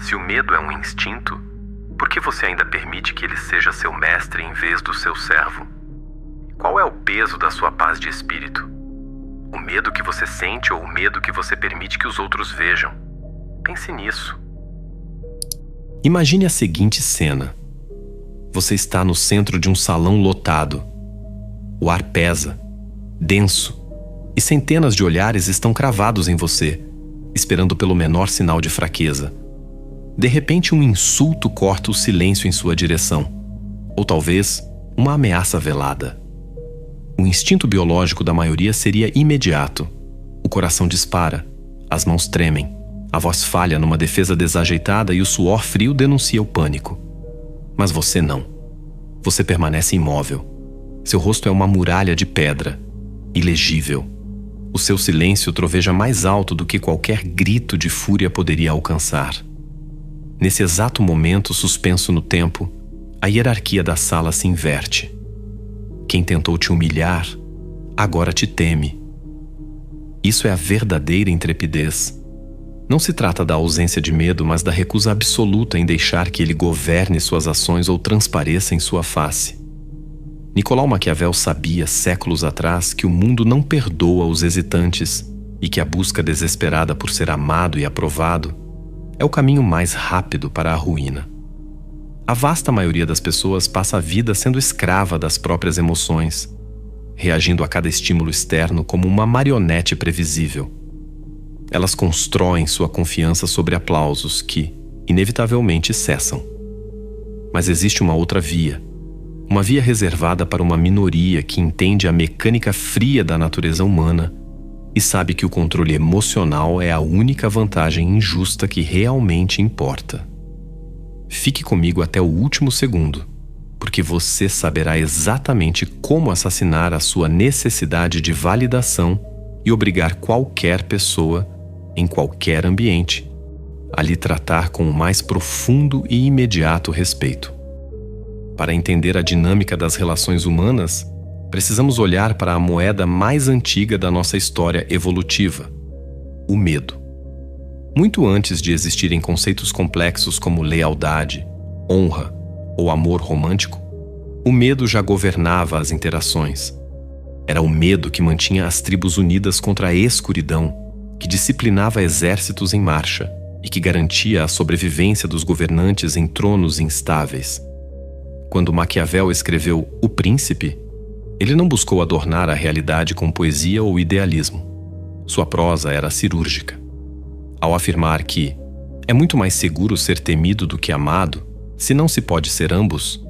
Se o medo é um instinto, por que você ainda permite que ele seja seu mestre em vez do seu servo? Qual é o peso da sua paz de espírito? O medo que você sente ou o medo que você permite que os outros vejam? Pense nisso. Imagine a seguinte cena. Você está no centro de um salão lotado. O ar pesa, denso, e centenas de olhares estão cravados em você, esperando pelo menor sinal de fraqueza. De repente, um insulto corta o silêncio em sua direção. Ou talvez, uma ameaça velada. O instinto biológico da maioria seria imediato. O coração dispara, as mãos tremem, a voz falha numa defesa desajeitada e o suor frio denuncia o pânico. Mas você não. Você permanece imóvel. Seu rosto é uma muralha de pedra, ilegível. O seu silêncio troveja mais alto do que qualquer grito de fúria poderia alcançar. Nesse exato momento suspenso no tempo, a hierarquia da sala se inverte. Quem tentou te humilhar, agora te teme. Isso é a verdadeira intrepidez. Não se trata da ausência de medo, mas da recusa absoluta em deixar que ele governe suas ações ou transpareça em sua face. Nicolau Maquiavel sabia, séculos atrás, que o mundo não perdoa os hesitantes e que a busca desesperada por ser amado e aprovado é o caminho mais rápido para a ruína. A vasta maioria das pessoas passa a vida sendo escrava das próprias emoções, reagindo a cada estímulo externo como uma marionete previsível. Elas constroem sua confiança sobre aplausos que, inevitavelmente, cessam. Mas existe uma outra via, uma via reservada para uma minoria que entende a mecânica fria da natureza humana e sabe que o controle emocional é a única vantagem injusta que realmente importa. Fique comigo até o último segundo, porque você saberá exatamente como assassinar a sua necessidade de validação e obrigar qualquer pessoa, em qualquer ambiente, a lhe tratar com o mais profundo e imediato respeito. Para entender a dinâmica das relações humanas, precisamos olhar para a moeda mais antiga da nossa história evolutiva, o medo. Muito antes de existirem conceitos complexos como lealdade, honra ou amor romântico, o medo já governava as interações. Era o medo que mantinha as tribos unidas contra a escuridão, que disciplinava exércitos em marcha e que garantia a sobrevivência dos governantes em tronos instáveis. Quando Maquiavel escreveu O Príncipe, ele não buscou adornar a realidade com poesia ou idealismo. Sua prosa era cirúrgica. Ao afirmar que é muito mais seguro ser temido do que amado, se não se pode ser ambos,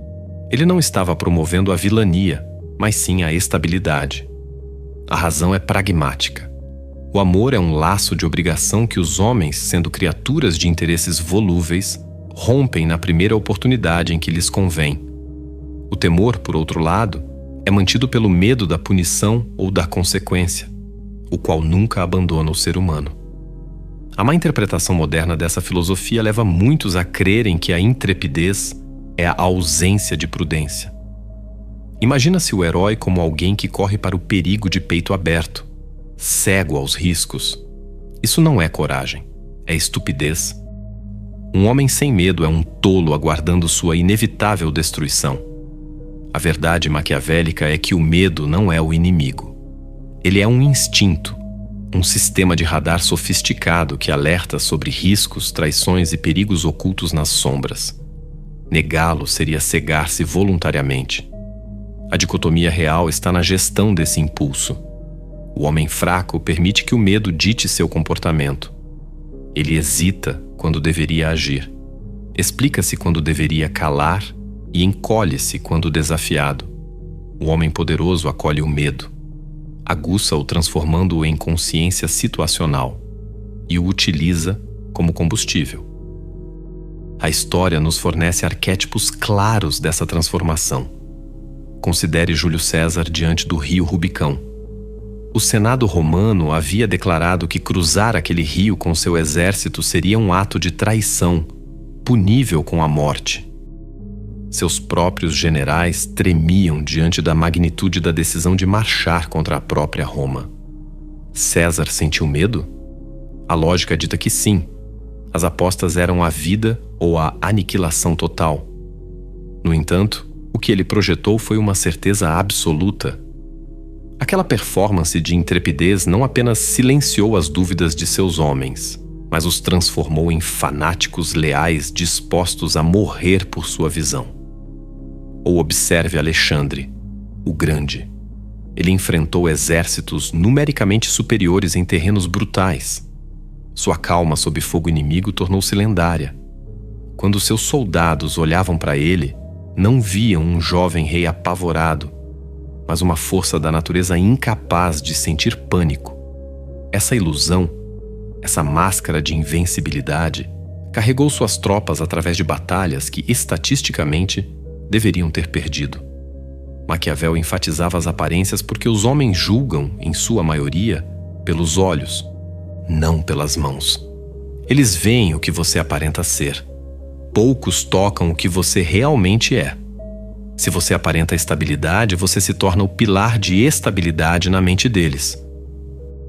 ele não estava promovendo a vilania, mas sim a estabilidade. A razão é pragmática. O amor é um laço de obrigação que os homens, sendo criaturas de interesses volúveis, rompem na primeira oportunidade em que lhes convém. O temor, por outro lado, é mantido pelo medo da punição ou da consequência, o qual nunca abandona o ser humano. A má interpretação moderna dessa filosofia leva muitos a crerem que a intrepidez é a ausência de prudência. Imagina-se o herói como alguém que corre para o perigo de peito aberto, cego aos riscos. Isso não é coragem, é estupidez. Um homem sem medo é um tolo aguardando sua inevitável destruição. A verdade maquiavélica é que o medo não é o inimigo. Ele é um instinto, um sistema de radar sofisticado que alerta sobre riscos, traições e perigos ocultos nas sombras. Negá-lo seria cegar-se voluntariamente. A dicotomia real está na gestão desse impulso. O homem fraco permite que o medo dite seu comportamento. Ele hesita quando deveria agir. Explica-se quando deveria calar e encolhe-se quando desafiado. O homem poderoso acolhe o medo, aguça-o transformando-o em consciência situacional e o utiliza como combustível. A história nos fornece arquétipos claros dessa transformação. Considere Júlio César diante do rio Rubicão. O Senado romano havia declarado que cruzar aquele rio com seu exército seria um ato de traição, punível com a morte. Seus próprios generais tremiam diante da magnitude da decisão de marchar contra a própria Roma. César sentiu medo? A lógica dita que sim. As apostas eram a vida ou a aniquilação total. No entanto, o que ele projetou foi uma certeza absoluta. Aquela performance de intrepidez não apenas silenciou as dúvidas de seus homens, mas os transformou em fanáticos leais dispostos a morrer por sua visão. Ou observe Alexandre, o Grande. Ele enfrentou exércitos numericamente superiores em terrenos brutais. Sua calma sob fogo inimigo tornou-se lendária. Quando seus soldados olhavam para ele, não viam um jovem rei apavorado, mas uma força da natureza incapaz de sentir pânico. Essa ilusão, essa máscara de invencibilidade, carregou suas tropas através de batalhas que, estatisticamente, deveriam ter perdido. Maquiavel enfatizava as aparências porque os homens julgam, em sua maioria, pelos olhos, não pelas mãos. Eles veem o que você aparenta ser. Poucos tocam o que você realmente é. Se você aparenta estabilidade, você se torna o pilar de estabilidade na mente deles.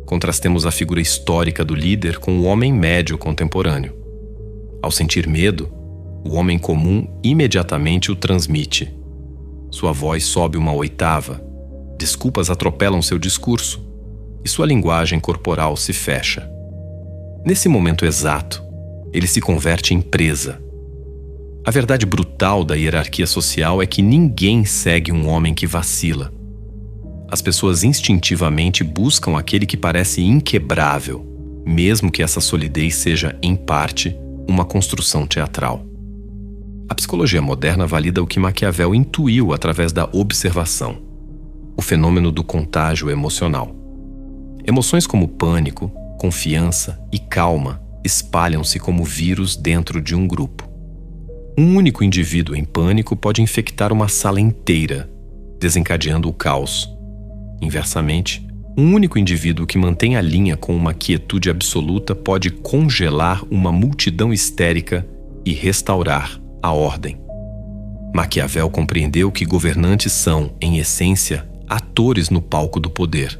Contrastemos a figura histórica do líder com o homem médio contemporâneo. Ao sentir medo, o homem comum imediatamente o transmite. Sua voz sobe uma oitava, desculpas atropelam seu discurso e sua linguagem corporal se fecha. Nesse momento exato, ele se converte em presa. A verdade brutal da hierarquia social é que ninguém segue um homem que vacila. As pessoas instintivamente buscam aquele que parece inquebrável, mesmo que essa solidez seja, em parte, uma construção teatral. A psicologia moderna valida o que Maquiavel intuiu através da observação: o fenômeno do contágio emocional. Emoções como pânico, confiança e calma espalham-se como vírus dentro de um grupo. Um único indivíduo em pânico pode infectar uma sala inteira, desencadeando o caos. Inversamente, um único indivíduo que mantém a linha com uma quietude absoluta pode congelar uma multidão histérica e restaurar a ordem. Maquiavel compreendeu que governantes são, em essência, atores no palco do poder.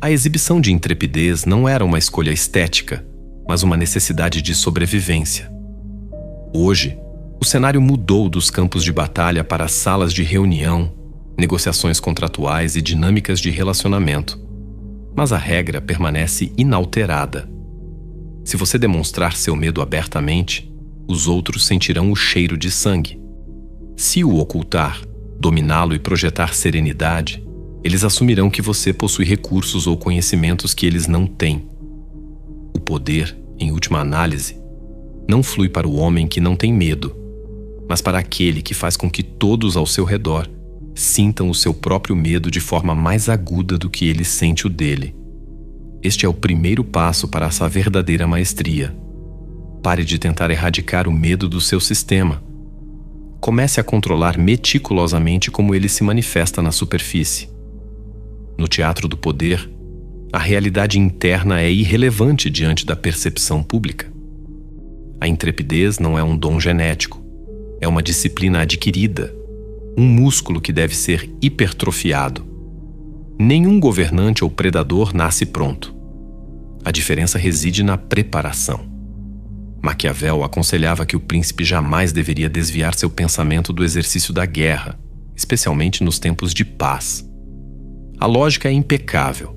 A exibição de intrepidez não era uma escolha estética, mas uma necessidade de sobrevivência. Hoje, o cenário mudou dos campos de batalha para salas de reunião, negociações contratuais e dinâmicas de relacionamento. Mas a regra permanece inalterada. Se você demonstrar seu medo abertamente, os outros sentirão o cheiro de sangue. Se o ocultar, dominá-lo e projetar serenidade, eles assumirão que você possui recursos ou conhecimentos que eles não têm. O poder, em última análise, não flui para o homem que não tem medo, mas para aquele que faz com que todos ao seu redor sintam o seu próprio medo de forma mais aguda do que ele sente o dele. Este é o primeiro passo para essa verdadeira maestria. Pare de tentar erradicar o medo do seu sistema. Comece a controlar meticulosamente como ele se manifesta na superfície. No teatro do poder, a realidade interna é irrelevante diante da percepção pública. A intrepidez não é um dom genético, é uma disciplina adquirida, um músculo que deve ser hipertrofiado. Nenhum governante ou predador nasce pronto. A diferença reside na preparação. Maquiavel aconselhava que o príncipe jamais deveria desviar seu pensamento do exercício da guerra, especialmente nos tempos de paz. A lógica é impecável.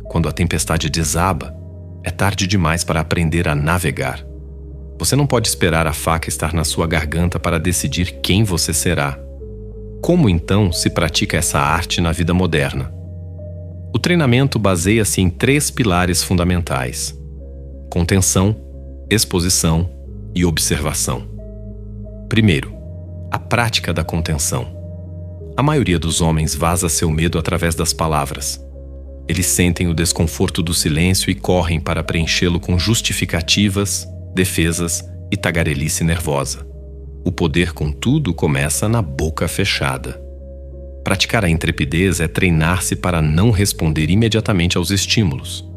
Quando a tempestade desaba, é tarde demais para aprender a navegar. Você não pode esperar a faca estar na sua garganta para decidir quem você será. Como então se pratica essa arte na vida moderna? O treinamento baseia-se em 3 pilares fundamentais: contenção, exposição e observação. Primeiro, a prática da contenção. A maioria dos homens vaza seu medo através das palavras. Eles sentem o desconforto do silêncio e correm para preenchê-lo com justificativas, defesas e tagarelice nervosa. O poder, contudo, começa na boca fechada. Praticar a intrepidez é treinar-se para não responder imediatamente aos estímulos.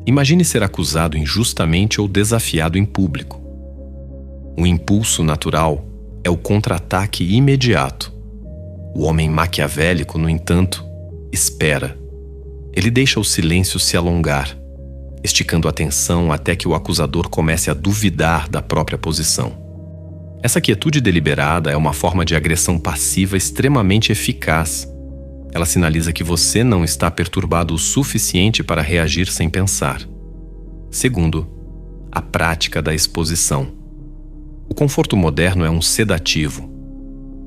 Imagine ser acusado injustamente ou desafiado em público. O impulso natural é o contra-ataque imediato. O homem maquiavélico, no entanto, espera. Ele deixa o silêncio se alongar. esticando a tensão até que o acusador comece a duvidar da própria posição. Essa quietude deliberada é uma forma de agressão passiva extremamente eficaz. Ela sinaliza que você não está perturbado o suficiente para reagir sem pensar. Segundo, a prática da exposição. O conforto moderno é um sedativo.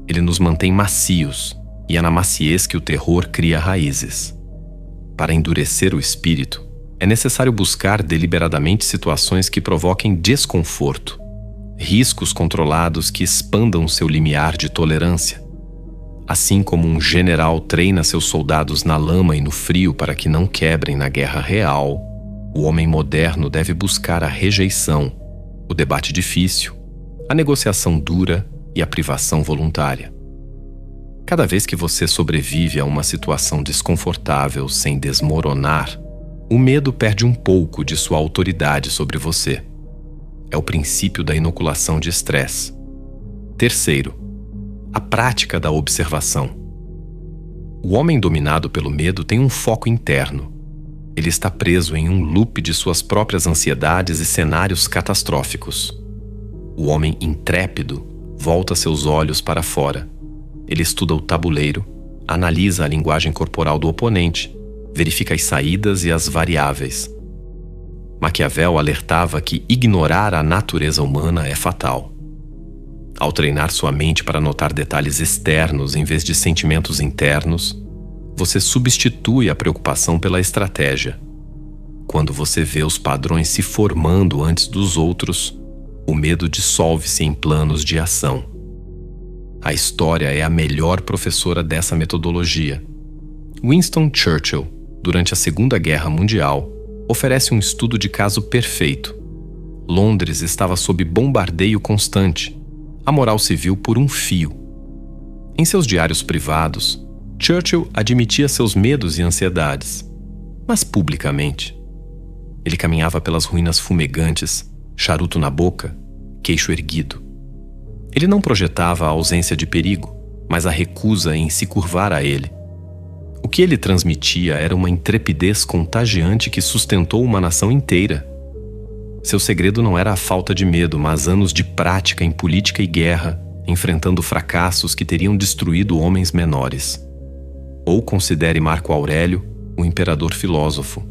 Ele nos mantém macios, e é na maciez que o terror cria raízes. Para endurecer o espírito, é necessário buscar deliberadamente situações que provoquem desconforto, riscos controlados que expandam seu limiar de tolerância. Assim como um general treina seus soldados na lama e no frio para que não quebrem na guerra real, o homem moderno deve buscar a rejeição, o debate difícil, a negociação dura e a privação voluntária. Cada vez que você sobrevive a uma situação desconfortável sem desmoronar, o medo perde um pouco de sua autoridade sobre você. É o princípio da inoculação de estresse. Terceiro, a prática da observação. O homem dominado pelo medo tem um foco interno. Ele está preso em um loop de suas próprias ansiedades e cenários catastróficos. O homem intrépido volta seus olhos para fora. Ele estuda o tabuleiro, analisa a linguagem corporal do oponente, verifica as saídas e as variáveis. Maquiavel alertava que ignorar a natureza humana é fatal. Ao treinar sua mente para notar detalhes externos em vez de sentimentos internos, você substitui a preocupação pela estratégia. Quando você vê os padrões se formando antes dos outros, o medo dissolve-se em planos de ação. A história é a melhor professora dessa metodologia. Winston Churchill, durante a Segunda Guerra Mundial, oferece um estudo de caso perfeito. Londres estava sob bombardeio constante, a moral civil por um fio. Em seus diários privados, Churchill admitia seus medos e ansiedades, mas publicamente. Ele caminhava pelas ruínas fumegantes, charuto na boca, queixo erguido. Ele não projetava a ausência de perigo, mas a recusa em se curvar a ele. O que ele transmitia era uma intrepidez contagiante que sustentou uma nação inteira. Seu segredo não era a falta de medo, mas anos de prática em política e guerra, enfrentando fracassos que teriam destruído homens menores. Ou considere Marco Aurélio, o imperador filósofo.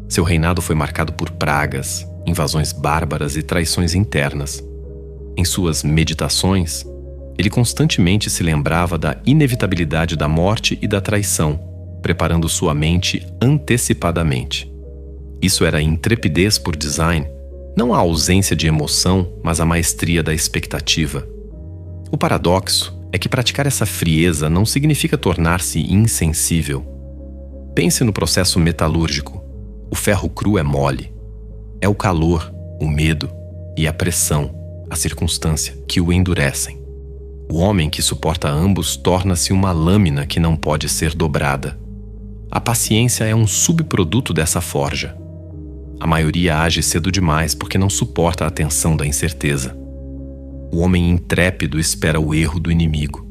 Seu reinado foi marcado por pragas, invasões bárbaras e traições internas. Em suas meditações, ele constantemente se lembrava da inevitabilidade da morte e da traição, preparando sua mente antecipadamente. Isso era intrepidez por design, não a ausência de emoção, mas a maestria da expectativa. O paradoxo é que praticar essa frieza não significa tornar-se insensível. Pense no processo metalúrgico. O ferro cru é mole. É o calor, o medo e a pressão, a circunstância, que o endurecem. O homem que suporta ambos torna-se uma lâmina que não pode ser dobrada. A paciência é um subproduto dessa forja. A maioria age cedo demais porque não suporta a tensão da incerteza. O homem intrépido espera o erro do inimigo.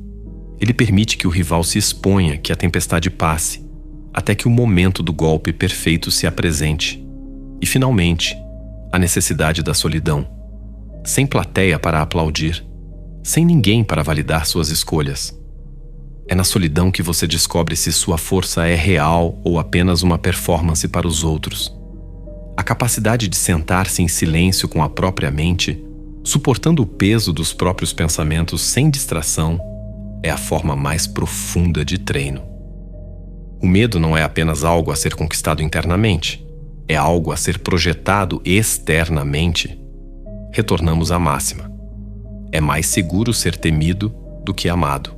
Ele permite que o rival se exponha, que a tempestade passe, até que o momento do golpe perfeito se apresente. E, finalmente, a necessidade da solidão. Sem plateia para aplaudir, sem ninguém para validar suas escolhas. É na solidão que você descobre se sua força é real ou apenas uma performance para os outros. A capacidade de sentar-se em silêncio com a própria mente, suportando o peso dos próprios pensamentos sem distração, é a forma mais profunda de treino. O medo não é apenas algo a ser conquistado internamente, é algo a ser projetado externamente. Retornamos à máxima. É mais seguro ser temido do que amado.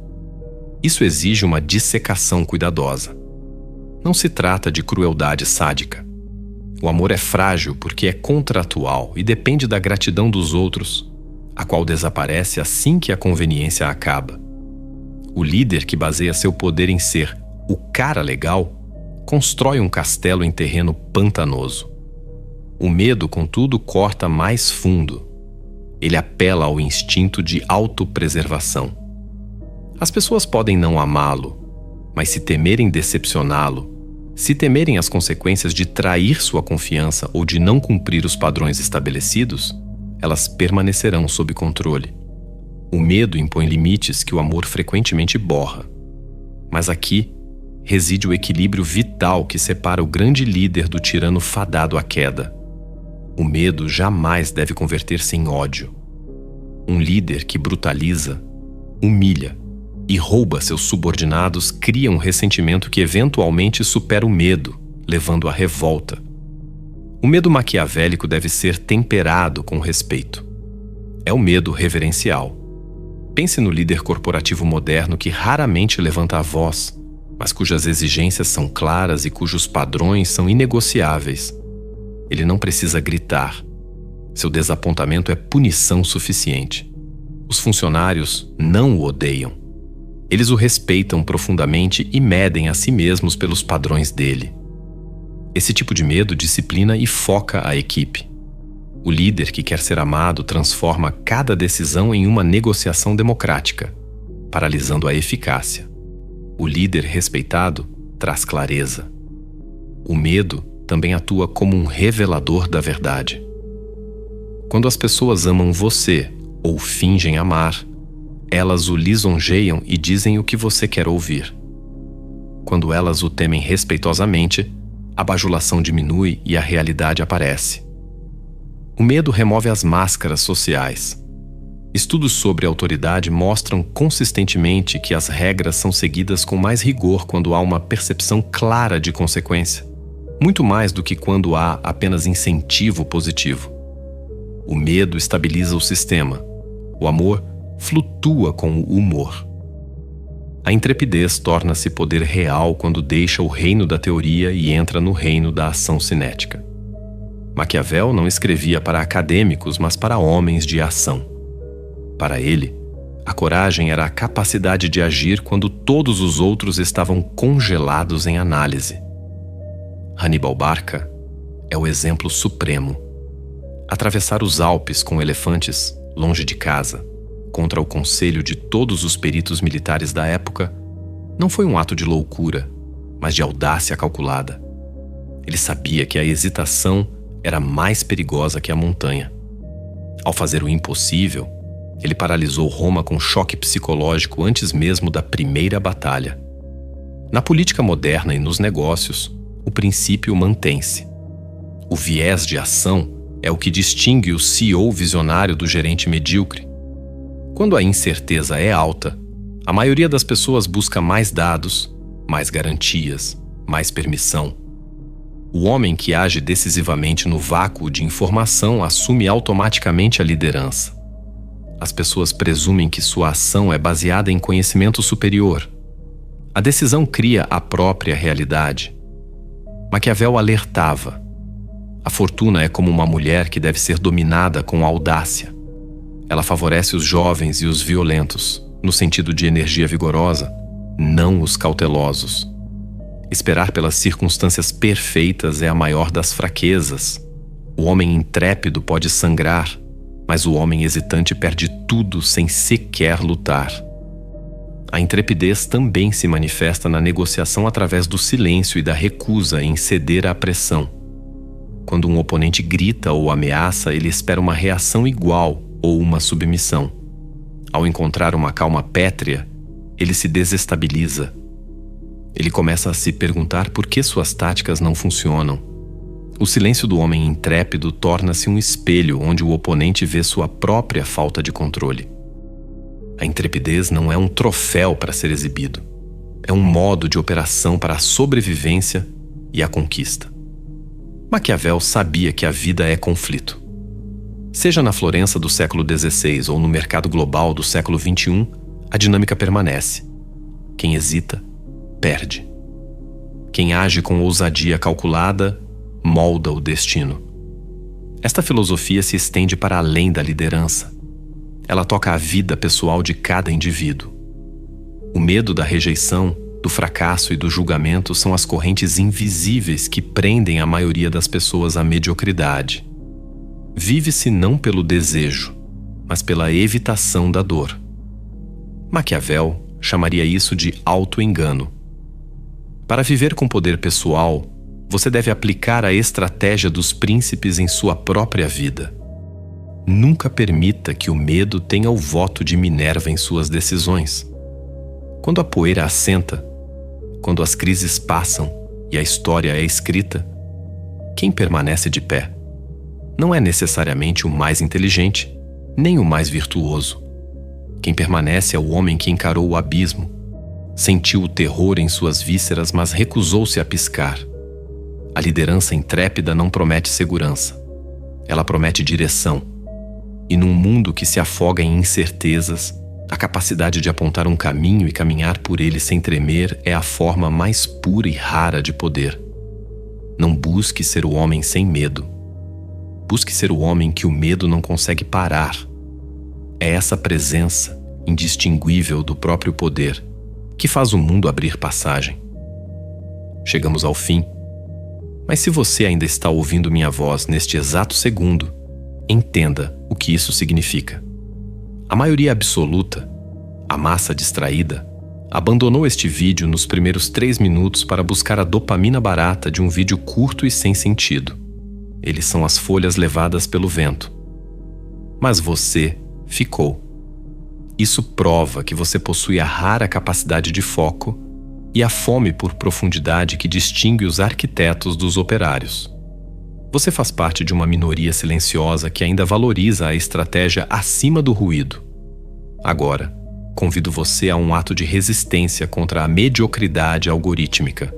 Isso exige uma dissecação cuidadosa. Não se trata de crueldade sádica. O amor é frágil porque é contratual e depende da gratidão dos outros, a qual desaparece assim que a conveniência acaba. O líder que baseia seu poder em ser o cara legal constrói um castelo em terreno pantanoso. O medo, contudo, corta mais fundo. Ele apela ao instinto de autopreservação. As pessoas podem não amá-lo, mas se temerem decepcioná-lo, Se temerem as consequências de trair sua confiança ou de não cumprir os padrões estabelecidos, elas permanecerão sob controle. O medo impõe limites que o amor frequentemente borra. Mas aqui reside o equilíbrio vital que separa o grande líder do tirano fadado à queda. O medo jamais deve converter-se em ódio. Um líder que brutaliza, humilha e rouba seus subordinados cria um ressentimento que eventualmente supera o medo, levando à revolta. O medo maquiavélico deve ser temperado com respeito. É o medo reverencial. Pense no líder corporativo moderno que raramente levanta a voz, mas cujas exigências são claras e cujos padrões são inegociáveis. Ele não precisa gritar. Seu desapontamento é punição suficiente. Os funcionários não o odeiam. Eles o respeitam profundamente e medem a si mesmos pelos padrões dele. Esse tipo de medo disciplina e foca a equipe. O líder que quer ser amado transforma cada decisão em uma negociação democrática, paralisando a eficácia. O líder respeitado traz clareza. O medo também atua como um revelador da verdade. Quando as pessoas amam você ou fingem amar, elas o lisonjeiam e dizem o que você quer ouvir. Quando elas o temem respeitosamente, a bajulação diminui e a realidade aparece. O medo remove as máscaras sociais. Estudos sobre autoridade mostram consistentemente que as regras são seguidas com mais rigor quando há uma percepção clara de consequência, muito mais do que quando há apenas incentivo positivo. O medo estabiliza o sistema. O amor flutua com o humor. A intrepidez torna-se poder real quando deixa o reino da teoria e entra no reino da ação cinética. Maquiavel não escrevia para acadêmicos, mas para homens de ação. Para ele, a coragem era a capacidade de agir quando todos os outros estavam congelados em análise. Hannibal Barca é o exemplo supremo. Atravessar os Alpes com elefantes, longe de casa, contra o conselho de todos os peritos militares da época, não foi um ato de loucura, mas de audácia calculada. Ele sabia que a hesitação era mais perigosa que a montanha. Ao fazer o impossível, ele paralisou Roma com choque psicológico antes mesmo da primeira batalha. Na política moderna e nos negócios, o princípio mantém-se. O viés de ação é o que distingue o CEO visionário do gerente medíocre. Quando a incerteza é alta, a maioria das pessoas busca mais dados, mais garantias, mais permissão. O homem que age decisivamente no vácuo de informação assume automaticamente a liderança. As pessoas presumem que sua ação é baseada em conhecimento superior. A decisão cria a própria realidade. Maquiavel alertava: a fortuna é como uma mulher que deve ser dominada com audácia. Ela favorece os jovens e os violentos, no sentido de energia vigorosa, não os cautelosos. Esperar pelas circunstâncias perfeitas é a maior das fraquezas. O homem intrépido pode sangrar, mas o homem hesitante perde tudo sem sequer lutar. A intrepidez também se manifesta na negociação através do silêncio e da recusa em ceder à pressão. Quando um oponente grita ou ameaça, ele espera uma reação igual ou uma submissão. Ao encontrar uma calma pétrea, ele se desestabiliza. Ele começa a se perguntar por que suas táticas não funcionam. O silêncio do homem intrépido torna-se um espelho onde o oponente vê sua própria falta de controle. A intrepidez não é um troféu para ser exibido. É um modo de operação para a sobrevivência e a conquista. Maquiavel sabia que a vida é conflito. Seja na Florença do século XVI ou no mercado global do século XXI, a dinâmica permanece. Quem hesita, perde. Quem age com ousadia calculada, molda o destino. Esta filosofia se estende para além da liderança. Ela toca a vida pessoal de cada indivíduo. O medo da rejeição, do fracasso e do julgamento são as correntes invisíveis que prendem a maioria das pessoas à mediocridade. Vive-se não pelo desejo, mas pela evitação da dor. Maquiavel chamaria isso de auto-engano. Para viver com poder pessoal, você deve aplicar a estratégia dos príncipes em sua própria vida. Nunca permita que o medo tenha o voto de Minerva em suas decisões. Quando a poeira assenta, quando as crises passam e a história é escrita, quem permanece de pé não é necessariamente o mais inteligente, nem o mais virtuoso. Quem permanece é o homem que encarou o abismo, sentiu o terror em suas vísceras, mas recusou-se a piscar. A liderança intrépida não promete segurança. Ela promete direção. E num mundo que se afoga em incertezas, a capacidade de apontar um caminho e caminhar por ele sem tremer é a forma mais pura e rara de poder. Não busque ser o homem sem medo. Busque ser o homem que o medo não consegue parar. É essa presença indistinguível do próprio poder que faz o mundo abrir passagem. Chegamos ao fim, mas se você ainda está ouvindo minha voz neste exato segundo, entenda o que isso significa. A maioria absoluta, a massa distraída, abandonou este vídeo nos primeiros 3 minutos para buscar a dopamina barata de um vídeo curto e sem sentido. Eles são as folhas levadas pelo vento. Mas você ficou. Isso prova que você possui a rara capacidade de foco e a fome por profundidade que distingue os arquitetos dos operários. Você faz parte de uma minoria silenciosa que ainda valoriza a estratégia acima do ruído. Agora, convido você a um ato de resistência contra a mediocridade algorítmica.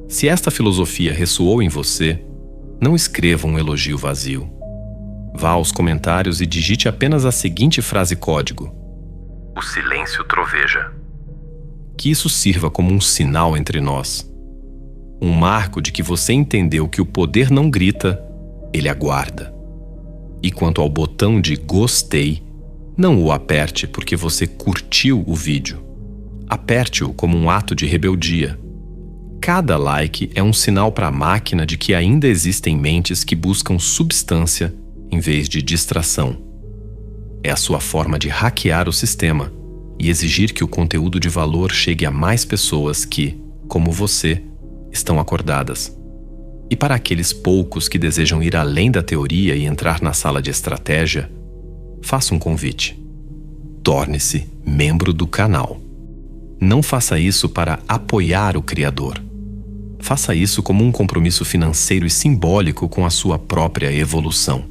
Se esta filosofia ressoou em você, não escreva um elogio vazio. Vá aos comentários e digite apenas a seguinte frase código: O silêncio troveja. Que isso sirva como um sinal entre nós. Um marco de que você entendeu que o poder não grita, ele aguarda. E quanto ao botão de gostei, não o aperte porque você curtiu o vídeo. Aperte-o como um ato de rebeldia. Cada like é um sinal para a máquina de que ainda existem mentes que buscam substância em vez de distração. É a sua forma de hackear o sistema e exigir que o conteúdo de valor chegue a mais pessoas que, como você, estão acordadas. E para aqueles poucos que desejam ir além da teoria e entrar na sala de estratégia, faça um convite. Torne-se membro do canal. Não faça isso para apoiar o Criador. Faça isso como um compromisso financeiro e simbólico com a sua própria evolução.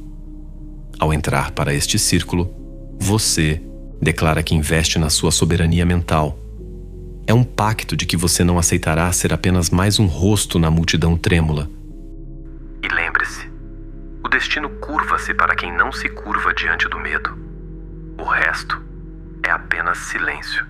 Ao entrar para este círculo, você declara que investe na sua soberania mental. É um pacto de que você não aceitará ser apenas mais um rosto na multidão trêmula. E lembre-se, o destino curva-se para quem não se curva diante do medo. O resto é apenas silêncio.